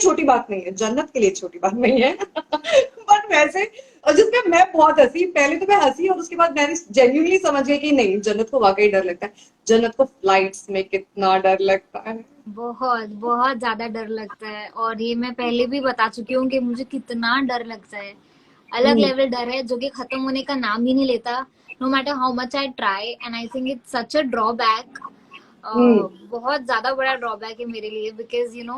छोटी बात नहीं है, जन्नत के लिए छोटी बात नहीं है। बट वैसे, और जिसमें मैं बहुत हंसी, पहले तो मैं हंसी और उसके बाद मैंने जेन्युइनली समझ गई कि नहीं, जन्नत को वाकई डर लगता है। जन्नत को फ्लाइट्स में कितना डर लगता है। बहुत बहुत ज्यादा डर लगता है, और ये मैं पहले भी बता चुकी हूँ कि मुझे कितना डर लगता है। अलग हम्म। लेवल डर है जो कि खत्म होने का नाम ही नहीं लेता। No matter how much I try, and I think it's such a drawback. Hmm. बहुत ज्यादा बड़ा ड्रॉबैक है मेरे लिए, बिकॉज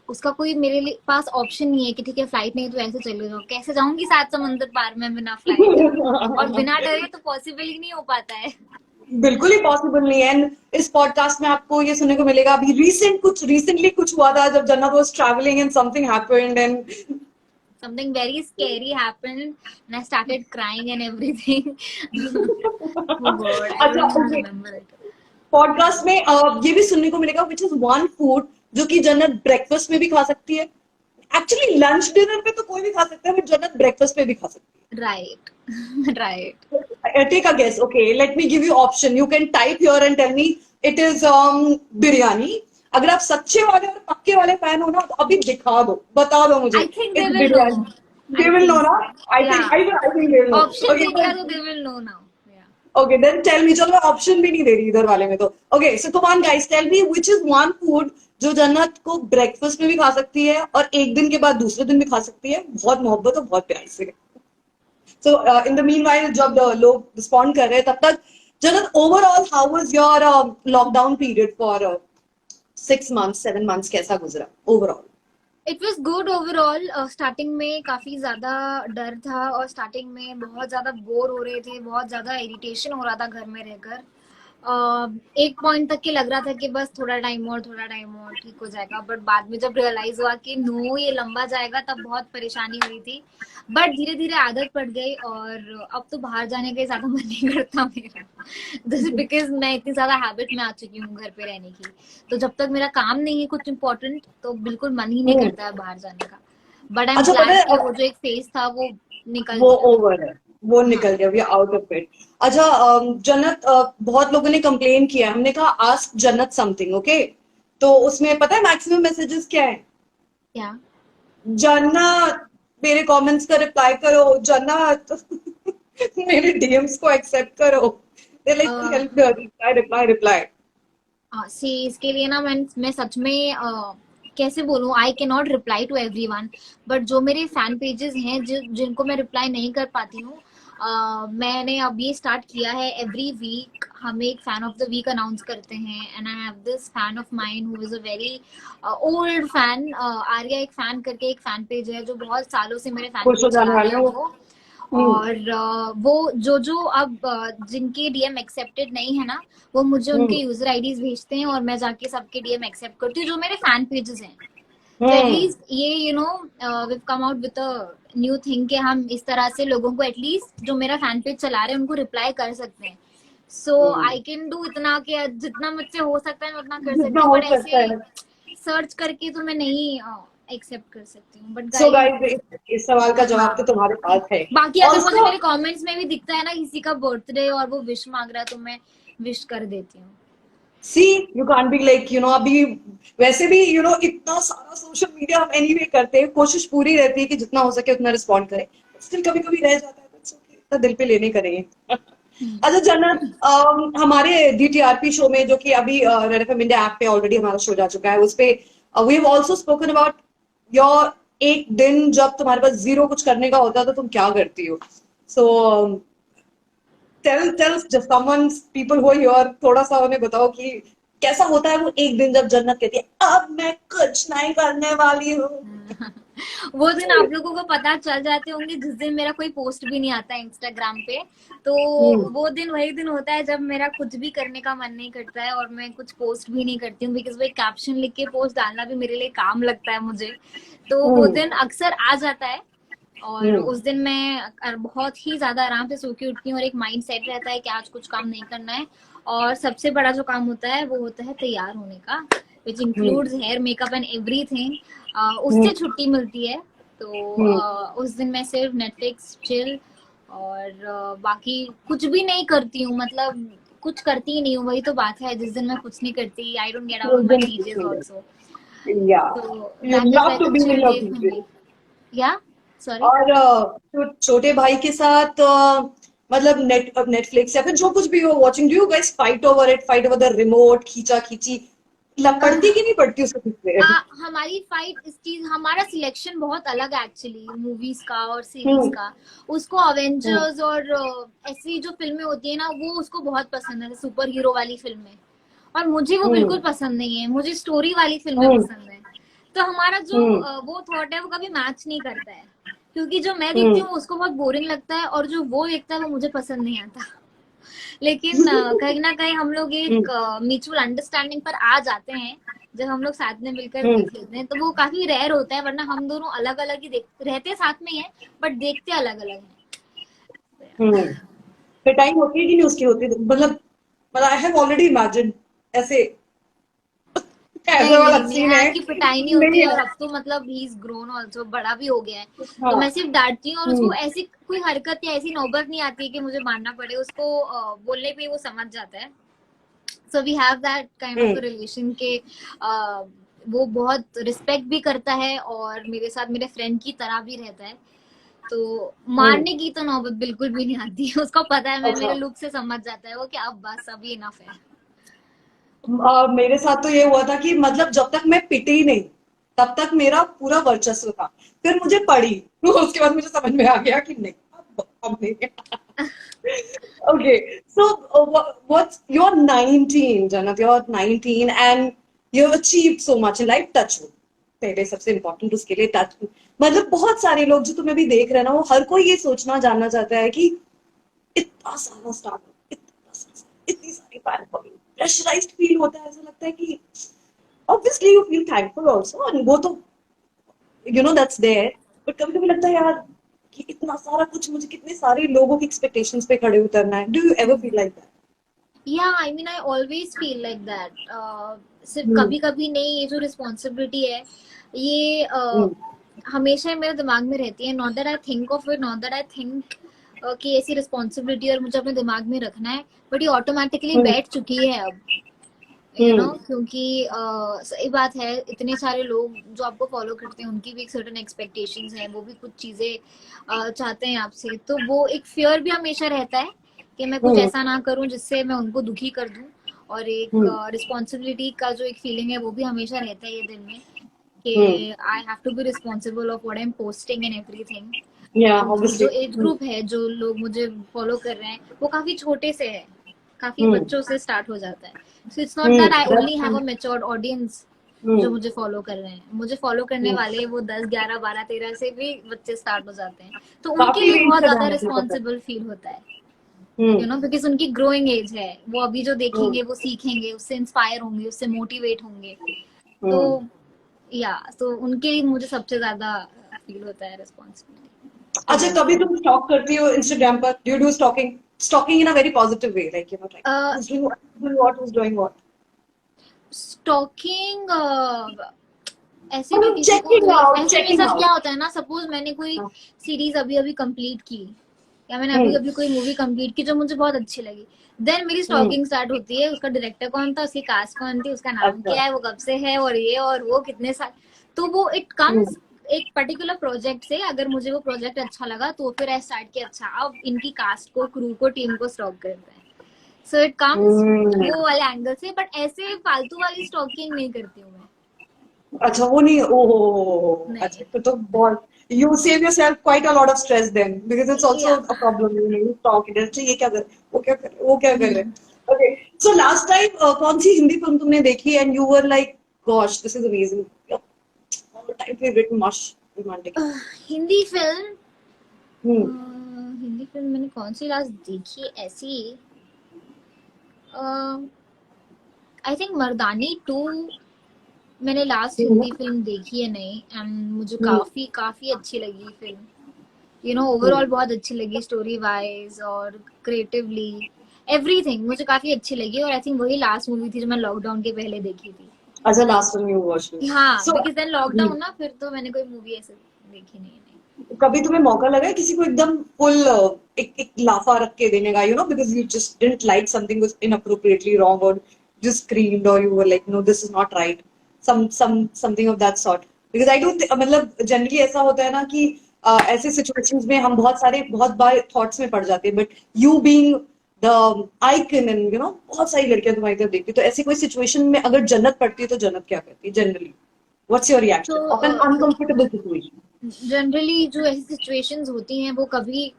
उसका कोई मेरे लिए पास ऑप्शन नहीं है कि ठीक है फ्लाइट नहीं तो ऐसे चले जाओ। कैसे जाऊंगी 7 समंदर पार में बिना फ्लाइट? और बिना डरे तो पॉसिबल ही नहीं हो पाता है। बिल्कुल ही पॉसिबल नहीं है। एंड इस पॉडकास्ट में आपको ये सुनने को मिलेगा, अभी रिसेंटली कुछ हुआ था जब जन्नत was travelling and something happened and Something very scary happened and I started crying and everything. Oh God, I अच्छा, don't even okay, remember it. Podcast में ये भी सुनने को मिलेगा विच इज वन फूड जो कि जन्नत ब्रेकफास्ट में भी खा सकती है। एक्चुअली लंच डिनर पे तो कोई भी खा सकता है, बट जन्नत ब्रेकफास्ट पे भी खा सकती Right. Right. है। Take a guess, okay, let me give you option, you can type here and tell me. It is biryani. अगर आप सच्चे वाले और पक्के वाले फैन हो ना, तो अभी दिखा दो, बता दो मुझे। I think they it's will biryani. know. They I will know think ना? so. Yeah. I think they will know. Option दे दिया तो okay, they will know now. Yeah. Okay, then tell me. चलो मैं ऑप्शन भी नहीं दे रही इधर वाले में तो। Okay, so come on guys, tell me which is one food जो जन्नत को ब्रेकफास्ट में भी खा सकती है और एक दिन के बाद दूसरे दिन भी खा सकती है, बहुत मोहब्बत और बहुत प्यार से। सो इन द मीनवाइल, जब लोग रिस्पॉन्ड कर रहे हैं तब तक, जन्नत, overall how was your lockdown period for 6 months 7 months, कैसा गुजरा overall? It was good overall. Starting में काफी ज्यादा डर था, और स्टार्टिंग में बहुत ज्यादा बोर हो रहे थे, बहुत ज्यादा इरिटेशन हो रहा था घर में रहकर। एक पॉइंट तक के लग रहा था कि बस थोड़ा टाइम और ठीक हो जाएगा, बट बाद में जब रियलाइज हुआ कि नो ये लंबा जाएगा, तब बहुत परेशानी हुई थी। बट धीरे धीरे आदत पड़ गई, और अब तो बाहर जाने का ज्यादा मन नहीं करता मेरा। जैसे बिकॉज मैं इतनी ज्यादा हैबिट में आ चुकी हूँ घर पे रहने की। तो जब तक मेरा काम नहीं है कुछ इम्पोर्टेंट, तो बिल्कुल मन ही नहीं करता है बाहर जाने का। बट आई एम अच्छा, पता ग्लैड कि है, वो जो एक फेज था वो निकल वो गया। ओवर है, वो हाँ। निकल गया, वी आउट ऑफ इट। अच्छा, जन्नत, बहुत लोगों ने कंप्लेन किया, हमने कहा आस्क जन्नत समथिंग, ओके? तो उसमें पता है मैक्सिमम मैसेजेस क्या है? क्या? जन्नत, मेरे कमेंट्स का रिप्लाई करो, जन्नत। मेरे डीएम्स को एक्सेप्ट करो। They like help, reply reply reply. See इसके लिए ना मैं सच में कैसे बोलूं, I can not reply to every one. But जो मेरे फैन पेजेस हैं जिनको मैं रिप्लाई नहीं कर पाती हूँ, मैंने अब ये स्टार्ट किया है, एवरी वीक हम एक fan of the week announce करते हैं। And I have this fan of mine who is a very old fan. Arya एक फैन करके एक फैन पेज है जो बहुत सालों से मेरे फैन खुश हो पेज जाने चला रहे वाले हैं हो। वो। हम्म। और वो जो अब जिनके डीएम एक्सेप्टेड नहीं है ना, वो मुझे उनके हम्म। यूजर आईडीज भेजते हैं, और मैं जाके सबके डीएम एक्सेप्ट करती हूँ जो मेरे फैन पेजेस हैं। तो हम्म। एटलीस्ट ये we come out with a new thing कि हम इस तरह से लोगों को एटलीस्ट जो मेरा फैन पेज चला रहे हैं उनको रिप्लाई कर सकते हैं। सो आई कैन डू इतना कि जितना मुझसे हो सकता है मैं उतना कर जितना सकती हूँ, हो बट सकता ऐसे है। सर्च करके तो मैं नहीं एक्सेप्ट कर सकती हूँ, बट सो गाइस। गाइस, इस सवाल का जवाब तो हाँ। तुम्हारे पास है। बाकी अगर मुझे ऑल्सो, मेरे कमेंट्स में भी दिखता है ना किसी का बर्थडे और वो विश मांग रहा है, तो मैं विश कर देती हूँ। सी, यू कांट बी लाइक, अभी वैसे भी इतना सारा सोशल मीडिया हम एनीवे करते हैं, कोशिश पूरी रहती है कि जितना हो सके उतना रिस्पॉन्ड करें। स्टिल कभी कभी रह जाता है, बट okay, इतना दिल पे लेने करेंगे। अच्छा जन्नत, हमारे डीटीआरपी शो में, जो कि अभी रेड एफएम इंडिया ऐप पे ऑलरेडी हमारा शो जा चुका है, उस पे we have also spoken about your एक दिन जब तुम्हारे पास जीरो कुछ करने का होता है तो तुम क्या करती हो। So tell just someone, people who are here, थोड़ा सा उन्हें बताओ कि कैसा होता है वो एक दिन जब जन्नत कहती है अब मैं कुछ नहीं करने वाली हूँ। वो दिन आप लोगों को पता चल जाते होंगे जिस दिन मेरा कोई पोस्ट भी नहीं आता इंस्टाग्राम पे। तो हम्म। वो दिन वही दिन होता है जब मेरा कुछ भी करने का मन नहीं करता है, और मैं कुछ पोस्ट भी नहीं करती हूँ, बिकॉज वो एक कैप्शन लिख के पोस्ट डालना भी मेरे लिए काम लगता है मुझे। तो वो हम्म। दिन अक्सर आ जाता है, और हम्म। उस दिन मैं बहुत ही ज्यादा आराम से सो के उठती हूँ, और एक माइंड सेट रहता है कि आज कुछ काम नहीं करना है। और सबसे बड़ा जो काम होता है वो होता है तैयार होने का, which includes hmm. Hair makeup and everything. उससे हम्म। छुट्टी मिलती है। तो हम्म। उस दिन मैं सिर्फ नेटफ्लिक्स चिल, और बाकी कुछ भी नहीं करती हूँ, मतलब कुछ करती ही नहीं हूँ। वही तो बात है, जिस दिन मैं कुछ नहीं करती, आई डोंट गेट आउट उस ऑफ माई दिन कुछ पीजेस नहीं also. Yeah, So you that is love like to a be in chill your day for people. me. Yeah, sorry. और तो छोटे भाई के साथ मतलब नेटफ्लिक्स या फिर जो कुछ भी हो watching, do you guys fight over the remote, खींचा खींची पड़ती कि नहीं पड़ती उसके पीछे? हमारी फाइट इस चीज, हमारा सिलेक्शन बहुत अलग है एक्चुअली मूवीज का और सीरीज हम्म। का। उसको हम्म। अवेंजर्स और ऐसी जो फिल्में होती है ना वो उसको बहुत पसंद है, सुपर हीरो वाली फिल्में। और मुझे वो बिल्कुल हम्म। पसंद नहीं है, मुझे स्टोरी वाली फिल्में हम्म। पसंद है। तो हमारा जो हम्म। वो थॉट है वो कभी मैच नहीं करता है, क्योंकि जो मैं देखती हम्म। हूँ उसको बहुत बोरिंग लगता है और जो वो देखता है वो मुझे पसंद नहीं आता। लेकिन कहीं ना कहीं हम लोग हम्म। एक म्यूचुअल अंडरस्टैंडिंग पर आ जाते हैं जब हम लोग साथ में मिलकर हम्म। देख लेते हैं। तो वो काफी रेयर होता है, वरना हम दोनों अलग अलग ही देख रहते साथ में ही है बट देखते अलग अलग हैं। हम्म। पिटाई होती है कि नहीं उसकी होती है? मतलब आई हैव ऑलरेडी इमेजिन ऐसे ऐसे नहीं वाला नहीं नहीं, सीन है। ऐसी पिटाई नहीं होती नहीं है। है। और अब तो मतलब ही इज ग्रोन ऑल्सो, बड़ा भी हो गया है। तो हाँ। मैं सिर्फ डांटती हूँ और उसको हम्म। ऐसी कोई हरकत या ऐसी नौबत नहीं आती है कि मुझे मारना पड़े उसको। बोलने पे वो समझ जाता है। So we have that kind of hmm. A relation के वो बहुत रिस्पेक्ट भी करता है और मेरे साथ मेरे फ्रेंड की तरह भी रहता है। तो हम्म। मारने की तो नौबत बिल्कुल भी नहीं आती है। उसको पता है, मैं अच्छा। मेरे लुक से समझ जाता है वो कि अब बस अभी इनफ है। मेरे साथ तो ये हुआ था कि मतलब जब तक मैं पिटी नहीं तब तक मेरा पूरा वर्चस्व था। फिर मुझे पड़ी तो उसके बाद मुझे समझ में आ गया कि नहीं, अब नहीं। Okay, so what's you're 19, Janat, you're 19 and you've achieved so much in life. Touch wood. पहले सबसे इम्पोर्टेंट उसके लिए टच। मतलब बहुत सारे लोग जो तुम्हें भी देख रहे हैं ना, वो हर कोई ये सोचना जानना चाहता है कि इतना सारा स्टार्टअप, इतनी सारी फैन, प्रेशराइज्ड फील होता है। ऐसा लगता है कि obviously you feel thankful also, and वो तो दैट्स देयर। बट कभी कभी लगता है यार कि इतना सारा कुछ मुझे कितने सारे लोगों की एक्सपेक्टेशंस पे खड़े उतरना है। Do you ever feel like that? Yeah I mean I always feel like that. सिर्फ हम्म। कभी कभी नहीं, ये जो रिस्पॉन्सिबिलिटी है ये हम्म। हमेशा मेरे दिमाग में रहती है। Not that I think of it, not that I think कि ऐसी रिस्पॉन्सिबिलिटी और मुझे अपने दिमाग में रखना है, बट ये ऑटोमेटिकली हम्म। बैठ चुकी है अब। हम्म। क्योंकि सही बात है, इतने सारे लोग जो आपको फॉलो करते हैं उनकी भी एक सर्टेन एक्सपेक्टेशंस हैं, वो भी कुछ चीजें चाहते हैं आपसे। तो वो एक फियर भी हमेशा रहता है कि मैं कुछ हम्म। ऐसा ना करूं जिससे मैं उनको दुखी कर दूं। और एक हम्म। रिस्पॉन्सिबिलिटी का जो एक फीलिंग है वो भी हमेशा रहता है ये दिल में कि hmm. I have to be responsible of what I am posting and everything. Yeah क्योंकि जो ऑब्वियसली। एज ग्रुप है, जो लोग मुझे फॉलो कर रहे हैं, वो काफी छोटे से है, काफी हम्म। बच्चों से स्टार्ट हो जाता है। So it's not that I hmm. Only that's have a matured audience जो हम्म। मुझे फॉलो कर रहे हैं। मुझे फॉलो करने हम्म। वाले वो 10 11 12 13 से भी बच्चे स्टार्ट हो जाते हैं। तो उनके काफी लिए रेंज बहुत का ज्यादा ध्यान रखना पड़ता है। रिस्पॉन्सिबल फील होता है। हम्म। बिकॉज उनकी ग्रोइंग एज है, वो अभी जो हम्म। देखेंगे वो सीखेंगे, उससे इंस्पायर होंगे, उससे मोटिवेट होंगे। तो हम्म। या तो उनके लिए मुझे सबसे ज्यादा फील होता है रिस्पॉन्सिबिलिटी अच्छा, टुवर्ड्स कभी देम। तुम स्टॉक करती हो इंस्टाग्राम पर? Do you do stalking? Stalking in a very positive way, like like who's doing what, who's doing what? Stalking ऐसे भी मतलब किसी को चेकिंग नहीं। आउट, ऐसे मेरे चेकिंग साथ क्या आउट। होता है ना, सपोज मैंने कोई सीरीज अभी अभी कंप्लीट की या मैंने अभी हम्म। अभी कोई मूवी कंप्लीट की जो मुझे बहुत अच्छी लगी, देन मेरी हम्म। स्टॉकिंग स्टार्ट होती है। उसका डायरेक्टर कौन था, उसकी कास्ट कौन थी, उसका नाम अच्छा। क्या है, वो कब से है, और ये और वो कितने साल। तो वो इट हम्म। कम्स एक पर्टिकुलर प्रोजेक्ट से। अगर मुझे वो प्रोजेक्ट अच्छा लगा तो फिर आई स्टार्ट किया, अच्छा अब इनकी कास्ट को, क्रू को, टीम को स्टॉक करते हैं। सो इट कम्स हम्म। वो वाले एंगल से। बट ऐसे फालतू वाली स्टॉकिंग नहीं करती हूँ मैं। अच्छा, वो नहीं। ओह, नहीं। अच्छा, तो बहुत you save yourself quite a lot of stress then, because it's also या a problem, you talk it, अच्छा ये क्या कर, वो क्या कर रहे हैं। Okay, so last time कौन सी हिंदी फिल्म तुमने देखी and you were like, gosh, this is amazing, all time favorite mush romantic? Hindi film, hmm. Hindi film मैंने कौन सी लास्ट देखी ऐसी, आई थिंक मर्दानी 2 मैंने लास्ट हम्म। हिंदी फिल्म देखी है। नहीं, एंड मुझे हम्म। काफी काफी अच्छी लगी फिल्म। ओवरऑल हम्म। बहुत अच्छी लगी, स्टोरी वाइज और क्रिएटिवली एवरीथिंग मुझे काफी अच्छी लगी। और आई थिंक वही लास्ट मूवी थी जो मैं लॉकडाउन के पहले देखी थी। अच्छा, लास्ट टाइम यू वॉच। हाँ, सो बिकॉज देन लॉकडाउन ना, फिर तो मैंने कोई मूवी ऐसे देखी नहीं है। कभी तुम्हें मौका लगा है किसी को एकदम फुल एक लाफा रख के देने का, because you just didn't like something was inappropriately wrong, और just screamed, or you were like, no, this is not right? something of that sort. Because I don't मतलब जनरली ऐसा होता है ना कि ऐसे सिचुएशंस में हम बहुत बार थॉट्स में पड़ जाते हैं, but you being the icon and you know बहुत सारी लड़कियां तुम्हारी तरफ देखती, तो ऐसी कोई सिचुएशन में अगर जन्नत पड़ती है तो जन्नत क्या करती है generally? What's your reaction to of an uncomfortable situation? Generally जो ऐसी सिचुएशंस होती हैं वो कभी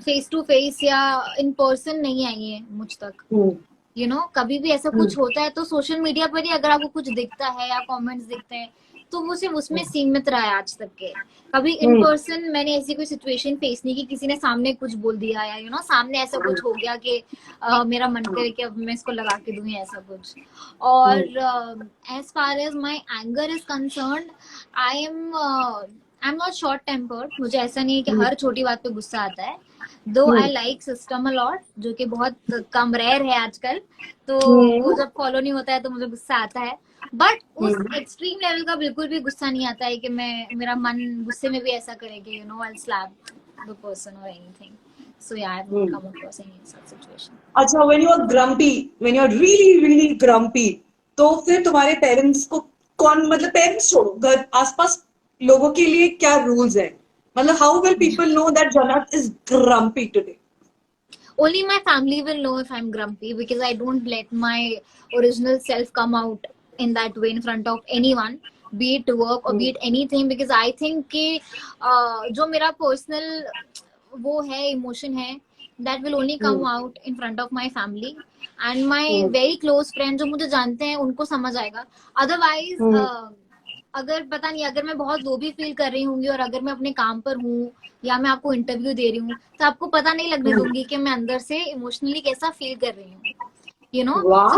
फेस टू फेस या इन पर्सन नहीं आई है मुझ तक। कभी भी ऐसा कुछ होता है तो सोशल मीडिया पर ही अगर आपको कुछ दिखता है या कमेंट्स दिखते हैं तो वो सिर्फ उसमें सीमित रहा है आज तक के। कभी इन पर्सन मैंने ऐसी कोई सिचुएशन फेस नहीं की, किसी ने सामने कुछ बोल दिया या सामने ऐसा कुछ हो गया कि मेरा मन करे कि अब मैं इसको लगा के दूं या ऐसा कुछ। और as far as my anger is concerned, I am not short tempered. मुझे ऐसा नहीं है कि हर छोटी बात पे गुस्सा आता है। दो आई लाइक सिस्टम अलॉट, जो कि बहुत कम रेयर है आजकल, तो वो जब फॉलो नहीं होता है तो मुझे गुस्सा आता है। बट उस एक्सट्रीम लेवल का बिल्कुल भी गुस्सा नहीं आता है कि मेरा मन गुस्से में भी ऐसा करे कि I'll slap the person or anything. So yeah, I've not come across any such situation. अच्छा, when you are grumpy, when you are really grumpy, तो फिर तुम्हारे पेरेंट्स को कौन, मतलब पेरेंट्स छोड़ो, घर आसपास लोगों के लिए क्या रूल्स है? मतलब how will people know that Jannat is grumpy today? Only my family will know if I'm grumpy, because I don't let my original self come out in that way in front of anyone, be it work or be it anything, because I think कि जो मेरा personal वो है emotion है, that will only come out in front of my family and my very close friends जो मुझे जानते हैं उनको समझ आएगा। Otherwise अगर पता नहीं, अगर मैं बहुत लो भी फील कर रही होंगी और अगर मैं अपने काम पर हूँ या मैं आपको इंटरव्यू दे रही हूँ तो आपको पता नहीं लगने दूंगी कि मैं अंदर से इमोशनली कैसा फील कर रही हूँ। So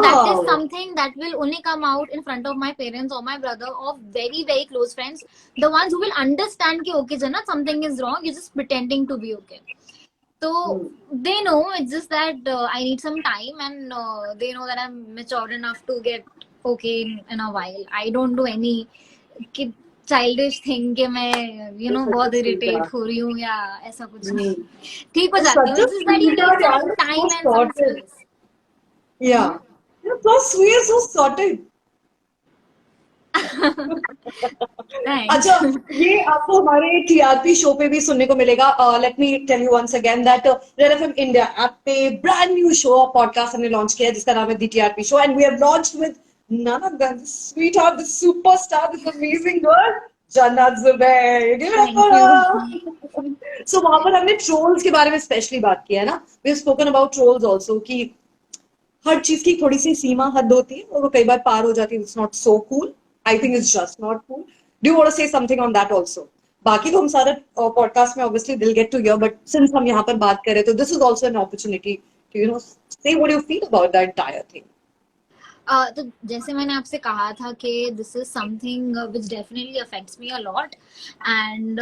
that is something that will only come out in front of my parents or my brother or very close friends, the ones who will understand कि okay Jannat, something is wrong, you're just pretending to be okay. So they know, it's just that I need some time, and they know that I'm mature enough to get okay in a while. I don't do any childish thing कि मैं बहुत irritate हो रही हूँ या ऐसा कुछ नहीं। ठीक हो जाती हूँ। It's just that you need some time and some space. Yeah, you're so sweet, so sorted. अच्छा, ये आपको हमारे टीआरपी शो पे भी सुनने को मिलेगा। Let me tell you once again that red FM India app पे ब्रांड न्यू शो पॉडकास्ट हमने लॉन्च किया है जिसका नाम है the TRP show, and we have launched with none of them, this sweetheart, this superstar, this amazing girl, Jannat Zubair. Give it up for her. So वहां पर हमने trolls के बारे में स्पेशली बात की है ना। We have spoken about trolls also कि हर चीज की थोड़ी सी सीमा हद होती है और वो कई बार पार हो जाती है। It's not so cool. I think it's just not cool. Do you want to say something on that also? बाकी तो हम सारे पॉडकास्ट में obviously they'll get to hear, but since हम यहाँ पर बात कर रहे हैं तो this is also an opportunity to say what you feel about that entire thing. तो जैसे मैंने आपसे कहा था कि this is something which definitely affects me a lot, and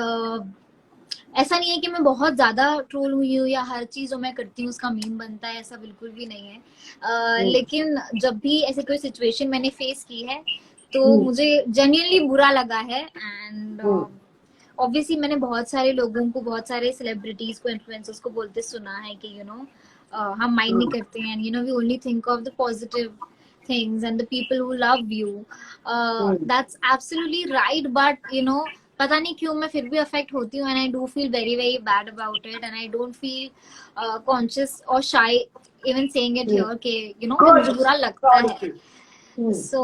ऐसा नहीं है कि मैं बहुत ज्यादा ट्रोल हुई हूँ या हर चीज जो मैं करती हूँ उसका मीम बनता है, ऐसा बिल्कुल भी नहीं है। लेकिन जब भी ऐसे कोई सिचुएशन मैंने फेस की है तो मुझे जेन्युइनली बुरा लगा है, एंड ऑब्वियसली मैंने बहुत सारे लोगों को, बहुत सारे सेलिब्रिटीज को, इन्फ्लुएंसर्स को बोलते सुना है कि हम माइंड नहीं करते हैं, and we only think of the positive things and the people who love you. That's absolutely right, but पता नहीं क्यों मैं फिर भी अफेक्ट होती हूँ, and I do feel very bad about it, and I don't feel conscious or shy even saying it here कि मुझे बुरा लगता है। So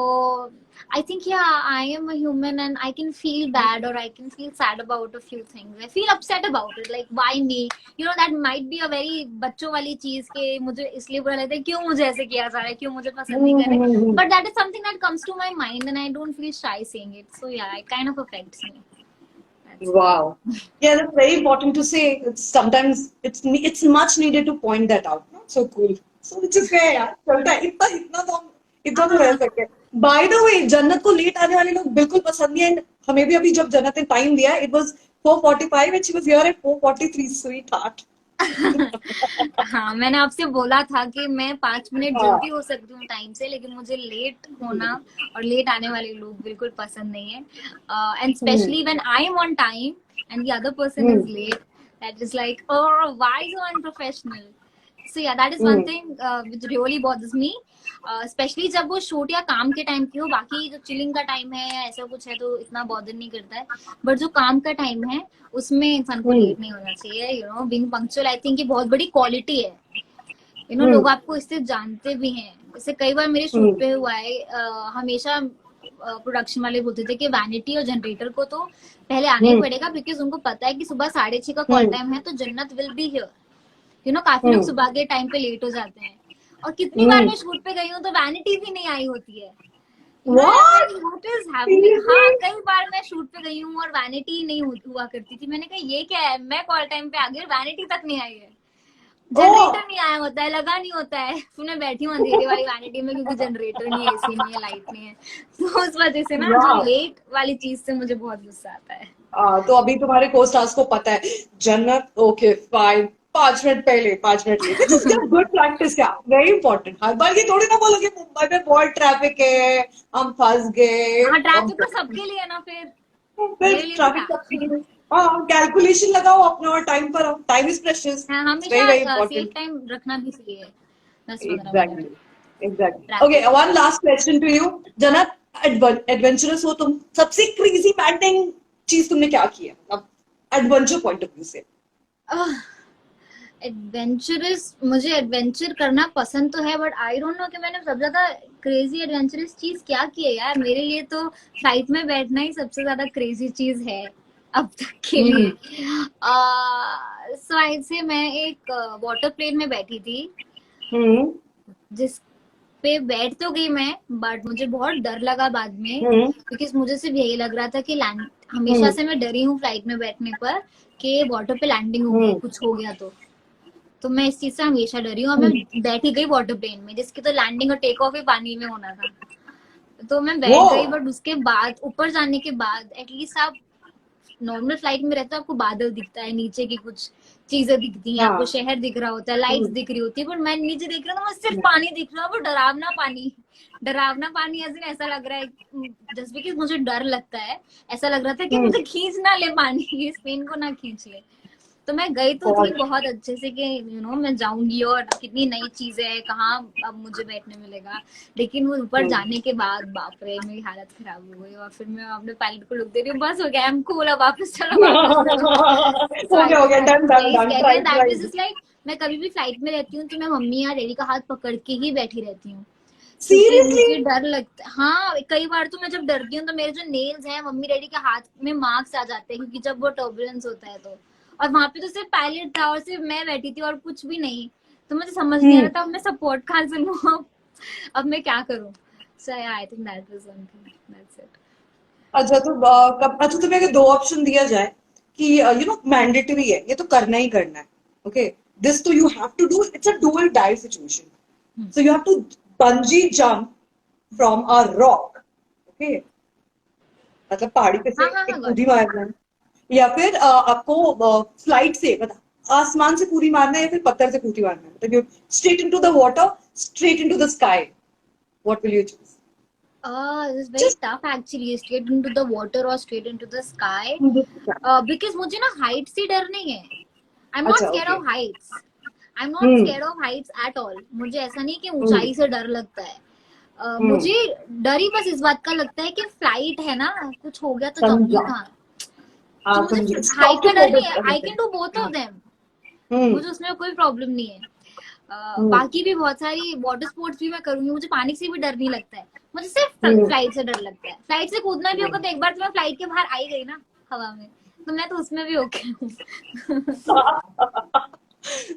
I think I am a human and I can feel bad or I can feel sad about a few things. I feel upset about it, like why me? That might be a very बच्चों वाली चीज के मुझे इसलिए बुरा लगता है क्यों मुझे ऐसे किया जा रहा है, क्यों मुझे पसंद नहीं कर रहे, but that is something that comes to my mind and I don't feel shy saying it. So yeah, it kind of affects me. Wow. Yeah, that's very important to say. Sometimes it's much needed to point that out. Not so cool. So which is fair यार, चलता है, इतना तो रह सकते हैं। By the way, जन्नत को लेट आने वाले लोग बिल्कुल पसंद नहीं है। हमें भी अभी जब जन्नत ने टाइम दिया, it was 4:45 and she was here eight 4:43, sweet heart. हाँ, मैंने आपसे बोला था कि मैं 5 मिनट जल्दी हो सकती हूँ टाइम से, लेकिन मुझे लेट होना और लेट आने वाले लोग बिल्कुल पसंद नहीं है, and specially when I am on time and the other person is late, that is like, oh why so unprofessional. So yeah, that is one thing which really bothers me. Specially जब वो shoot या काम के time की हो, बाकी जो chilling का टाइम है या ऐसा कुछ है तो इतना बॉदर नहीं करता है, बट जो काम का टाइम है उसमें इंसान को लेट नहीं होना चाहिए. You know, being punctual I think ये बहुत बड़ी क्वालिटी है. यू नो, लोग आपको इससे जानते भी हैं. इससे कई बार मेरे शूट पे हुआ है, हमेशा प्रोडक्शन वाले बोलते थे कि वैनिटी और जनरेटर को तो पहले आना ही पड़ेगा, बिकॉज उनको पता है कि सुबह 6:30 का कॉल टाइम है तो जन्नत will be here. You know, काफी लोग सुबह के टाइम पे लेट हो जाते हैं. और कितनी बार मैं शूट पे गई हूँ तो वैनिटी भी नहीं आई होती है. What is happening? हाँ, कई बार मैं शूट पे गई हूँ और वैनिटी नहीं हुआ करती थी. मैंने कहा ये क्या है, मैं कॉल टाइम पे आ गई और वैनिटी तक नहीं आई है. जनरेटर नहीं आया होता है, लगा नहीं होता है. फिर मैं बैठी हूँ अंधेरे वाली वैनिटी में क्योंकि जनरेटर नहीं है, एसी नहीं है, लाइट नहीं है. तो उस वजह से ना जो लेट वाली चीज से मुझे बहुत गुस्सा आता है. तो अभी तुम्हारे को स्टार्स को पता है जन्नत, ओके फाइन, 5 मिनट पहले 5 मिनट लेट. जिसका गुड प्रैक्टिस क्या, वेरी इंपॉर्टेंट. हर बार ये थोड़ी ना बोलोगे मुंबई में बहुत ट्रैफिक है, हम फंस गए. हाँ, ट्रैफिक तो सबके लिए है ना. फिर ट्रैफिक, हाँ, कैलकुलेशन लगाओ अपना और टाइम पर. Time is precious. हाँ, हमेशा सेफ टाइम रखना भी चाहिए. Exactly. Okay, one last question to you. Jannat, adventurous हो तुम, सबसे क्रेजी मैंडिंग चीज तुमने क्या की है, मतलब एडवेंचर पॉइंट ऑफ व्यू से? एडवेंचरस, मुझे एडवेंचर करना पसंद तो है, बट आई डोंट नो कि मैंने सबसे ज्यादा क्रेजी एडवेंचरस चीज क्या की है यार. मेरे लिए तो फ्लाइट में बैठना ही सबसे ज्यादा क्रेजी चीज है अब तक के लिए. सो से मैं एक वाटर प्लेन में बैठी थी, जिस पे बैठ तो गई मैं, बट मुझे बहुत डर लगा बाद में, क्योंकि मुझे सिर्फ यही लग रहा था कि लैंड, हमेशा से मैं डरी हूँ फ्लाइट में बैठने पर कि वाटर पे लैंडिंग हो गई, कुछ हो गया तो मैं इस चीज से हमेशा डरी हूँ. और मैं बैठी गई वाटर प्लेन में जिसकी तो लैंडिंग और टेक ऑफ ही पानी में होना था. तो मैं बैठ गई, बट उसके बाद ऊपर जाने के बाद एटलीस्ट आप नॉर्मल फ्लाइट में रहते हो, आपको बादल दिखता है, नीचे की कुछ चीजें दिखती हैं, आपको शहर दिख रहा होता है, लाइट्स दिख रही होती है, बट मैं नीचे देख रहा हूँ तो सिर्फ पानी दिख रहा है. वो डरावना पानी ऐसा लग रहा है जस्ट बिकॉज मुझे डर लगता है, ऐसा लग रहा था कि मुझे खींच ना ले पानी, इस पेन को ना खींच ले. तो मैं गई तो थी बहुत अच्छे से कि यू नो मैं जाऊंगी और कितनी नई चीजें है, कहाँ अब मुझे बैठने मिलेगा. लेकिन वो ऊपर जाने के बाद बाप रे, मेरी हालत खराब हो गई. और फिर मैं अपने पायलट को लुक दे रही हूँ, बस हो गया, आई एम कूल, अब वापस चलो. मैं कभी भी फ्लाइट में रहती हूँ तो मैं मम्मी या डैडी का हाथ पकड़ के ही बैठी रहती हूँ. मुझे डर लगता है. हाँ, कई बार तो मैं जब डरती हूँ तो मेरे जो नेल्स हैं मम्मी डैडी के हाथ में मार्क्स आ जाते हैं, क्योंकि जब वो टर्बुलेंस होता है तो. और वहां पे तो सिर्फ पायलट था और सिर्फ मैं बैठी थी और कुछ भी नहीं. तो मुझे समझ नहीं आ रहा था अब मैं सपोर्ट कहाँ से लूँ, अब मैं क्या करूँ. So I think that was something, that's it. अच्छा, तो तुम्हें अगर 2 ऑप्शन दिया जाए कि यू नो मैंडेटरी है, ये तो करना ही करना है, ओके, दिस तो you have to do, it's a do or die situation, so you have to bungee jump from a rock, okay, मतलब पहाड़ी पे से एक कूदी मारना है, या फिर आपको फ्लाइट से, मतलब आसमान से कूदी मारना है, या फिर पत्थर से कूदी मारना है, मतलब you straight into the water, straight into the sky, what will you choose? This is very tough actually, straight into the water or straight into the sky. Because मुझे ना height से डर नहीं है. I'm not scared of heights. I'm not scared of heights at all. मुझे ऐसा नहीं कि ऊंचाई से डर लगता है. मुझे डर ही बस इस बात का लगता है कि फ्लाइट है ना, कुछ हो गया तो जाऊंगी कहाँ. तो मुझे हाइट का डर नहीं है. I can do both of them. मुझे उसमें कोई प्रॉब्लम नहीं है. बाकी भी बहुत सारी वाटर स्पोर्ट्स भी मैं करूंगी, मुझे पानी से भी डर नहीं लगता है. मुझे सिर्फ फ्लाइट से डर लगता है. फ्लाइट से कूदना भी होगा तो एक बार तो मैं फ्लाइट के बाहर आई गई ना हवा में, तो मैं तो उसमें भी ओके हूँ.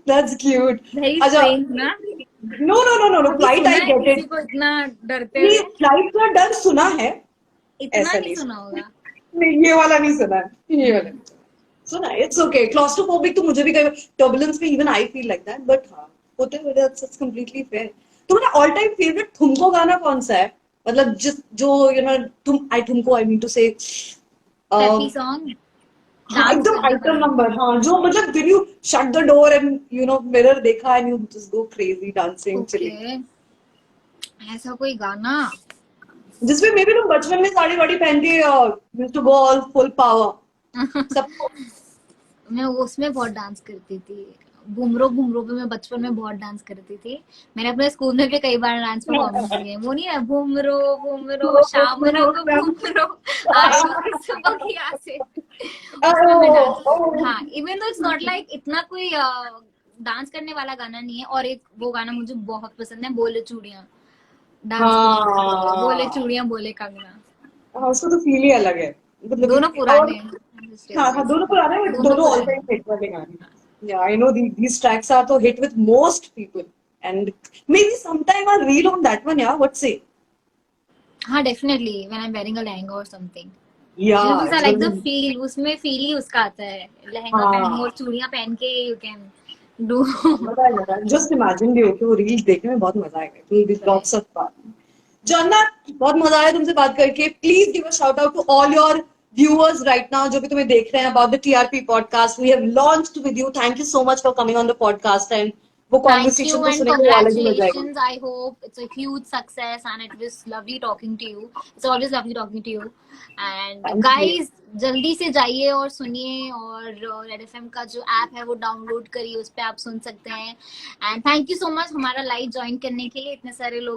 That's cute. Very strange ना? No. Flight I get it. किसी को इतना डरते हैं? फ्लाइट का डर सुना है, इतना नहीं सुना होगा. नहीं, ये वाला नहीं सुना है, ये वाला सुना है. It's okay. Claustrophobic तो मुझे भी कई turbulence में even I feel like that, but हाँ होते हैं, that's completely fair. तुम्हारा ऑल टाइम फेवरेट तुमको गाना कौन सा है, मतलब जो यू नो तुम तुमको आई मीन टू से हैप्पी सॉन्ग, एकदम आइटम नंबर, हाँ, जो मतलब when you shut the door and you know mirror देखा and you just go crazy dancing chilling. ऐसा कोई गाना जिसमें मे बी तुम बचपन में साड़ी वाड़ी पहन के used to go all full power. मैं उसमें बहुत डांस करती थी. घुमरो घुमरो पे मैं बचपन में बहुत डांस करती थी। मैंने अपने स्कूल में भी कई बार डांस परफॉर्मेंस दिए। वो नहीं है, घुमरो घुमरो शाम रंग घुमरो, आए हो सुबह की आसे, उसमें मैं डांस। हाँ, even though it's not like इतना कोई डांस करने वाला गाना नहीं है। और एक वो गाना मुझे बहुत पसंद है, बोले चूड़ियां, डांस भी नहीं कर सकते, बोले हाँ चूड़ियां बोले कंगना। हाँ, उसका तो फील ही अलग है मतलब दोनों और पुराने हाँ हाँ दोनों पुराने बट दोनों दोनों ऑल पुराने। टाइम हिट वाले गाने या I know these tracks are तो hit with most people and maybe sometime I'll reel on that one yeah what say हाँ definitely, when I am wearing a lehenga और something, yeah because I like the feel, उसमें feel ही उसका आता है। लहंगा पहनो और हाँ चूड़ियां पहन के यू कैन डू। मजा आएगा जस्ट इमेजिन भी हो कि वो रील्स देखने में बहुत मजा आएगा it will be lots of fun जानना बहुत मजा आया तुमसे बात करके please give a shout out to all your viewers right now जो भी तुम्हें देख रहे हैं about the TRP podcast we have launched with you thank you so much for coming on the podcast and वो Thank conversation you तो and सुनेंगे वो अलग ही मजा आएगी congratulations. I hope it's a huge success and it was lovely talking to you. It's always lovely talking to you. And thank you guys, जल्दी से जाइए और सुनिए, और रेड एफएम का जो ऐप है वो डाउनलोड करिए, उस पे आप सुन सकते हैं। And thank you so much हमारा लाइव ज्वाइन करने के लिए, इतने सारे लोग